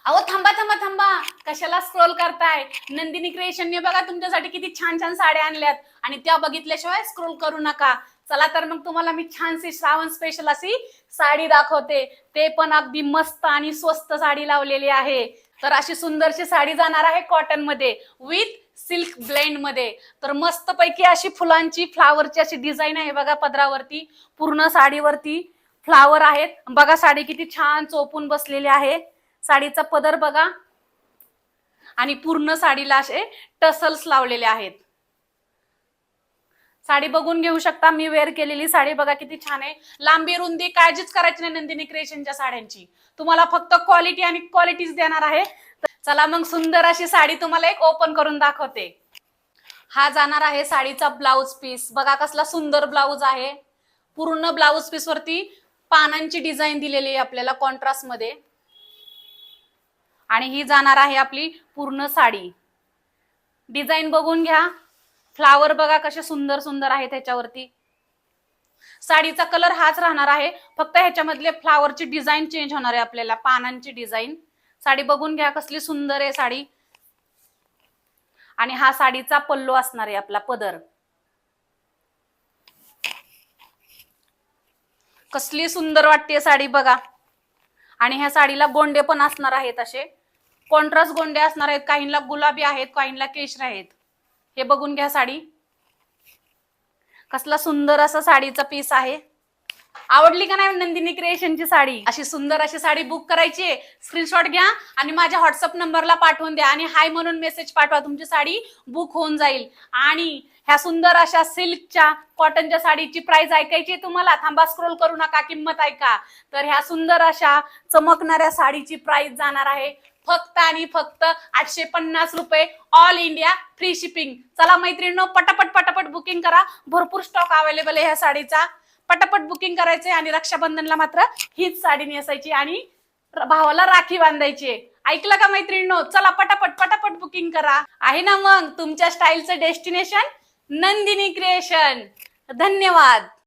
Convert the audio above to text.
अहो थांबा थांबा थांबा, कशाला स्क्रोल करताय? नंदिनी क्रिएशनने बघा तुमच्यासाठी किती छान छान साड्या आणल्यात आणि त्या बघितल्याशिवाय स्क्रोल करू नका. चला तर मग तुम्हाला मी छानशी श्रावण स्पेशल अशी साडी दाखवते, ते पण अगदी मस्त आणि स्वस्त साडी लावलेली आहे. तर अशी सुंदरशी साडी जाणार आहे कॉटन मध्ये विथ सिल्क ब्लेंड मध्ये. तर मस्त पैकी अशी फुलांची फ्लावरची अशी डिझाईन आहे बघा पदरावरती, पूर्ण साडीवरती फ्लावर आहेत. बघा साडी किती छान चोपून बसलेली आहे. साडीचा पदर बघा आणि पूर्ण साडीला असे टसल्स लावलेले आहेत. साडी बघून घेऊ शकता, मी वेअर केलेली साडी बघा किती छान आहे. लांबी रुंदी काळजीच करायची नाही नंदिनी क्रिएशनच्या साड्यांची, तुम्हाला फक्त क्वालिटी आणि क्वालिटीज देणार आहे. चला मग सुंदर अशी साडी तुम्हाला एक ओपन करून दाखवते. हा जाणार आहे साडीचा ब्लाउज पीस. बघा कसला सुंदर ब्लाउज आहे. पूर्ण ब्लाउज पीस वरती पानांची डिझाईन दिलेली आहे आपल्याला कॉन्ट्रास्ट मध्ये. आणि ही जाणार आहे आपली पूर्ण साडी. डिझाईन बघून घ्या, फ्लावर बघा कसे सुंदर सुंदर आहेत ह्याच्यावरती. साडीचा कलर हाच राहणार आहे, फक्त ह्याच्यामधले फ्लावरची डिझाईन चेंज होणार आहे आपल्याला, पानांची डिझाईन. साडी बघून घ्या कसली सुंदर आहे साडी. आणि हा साडीचा पल्लू असणार आहे आपला पदर. कसली सुंदर वाटते साडी बघा. आणि ह्या साडीला गोंडे पण असणार आहेत, असे कॉन्ट्रास्ट गोंडे असणार आहेत. काहींना गुलाबी आहेत, काहींना केशरी आहेत. हे बघून घ्या साडी, कसला सुंदर असा साडीचा पीस आहे. आवडली का नाही नंदिनी क्रिएशनची साडी? अशी सुंदर अशी साडी बुक करायची, स्क्रीनशॉट घ्या आणि माझ्या व्हॉट्सअप नंबरला पाठवून द्या आणि हाय म्हणून मेसेज पाठवा, तुमची साडी बुक होऊन जाईल. आणि ह्या सुंदर अशा सिल्कच्या कॉटनच्या साडीची प्राइस ऐकायची तुम्हाला? थांबा, स्क्रोल करू नका, किंमत ऐका. तर ह्या सुंदर अशा चमकणाऱ्या साडीची प्राइस जाणार आहे फक्त आणि फक्त 850 रुपये, ऑल इंडिया फ्री शिपिंग. चला मैत्रिणींनो, पटापट पटापट बुकिंग करा, भरपूर स्टॉक अवेलेबल आहे ह्या साडीचा. पटापट बुकिंग करायचंय आणि रक्षाबंधनला मात्र हीच साडी नेसायची आणि भावाला राखी बांधायची. ऐकलं का मैत्रिणींनो? चला पटापट पटापट बुकिंग करा. आहे ना मग तुमच्या स्टाईलचं डेस्टिनेशन नंदिनी क्रिएशन. धन्यवाद.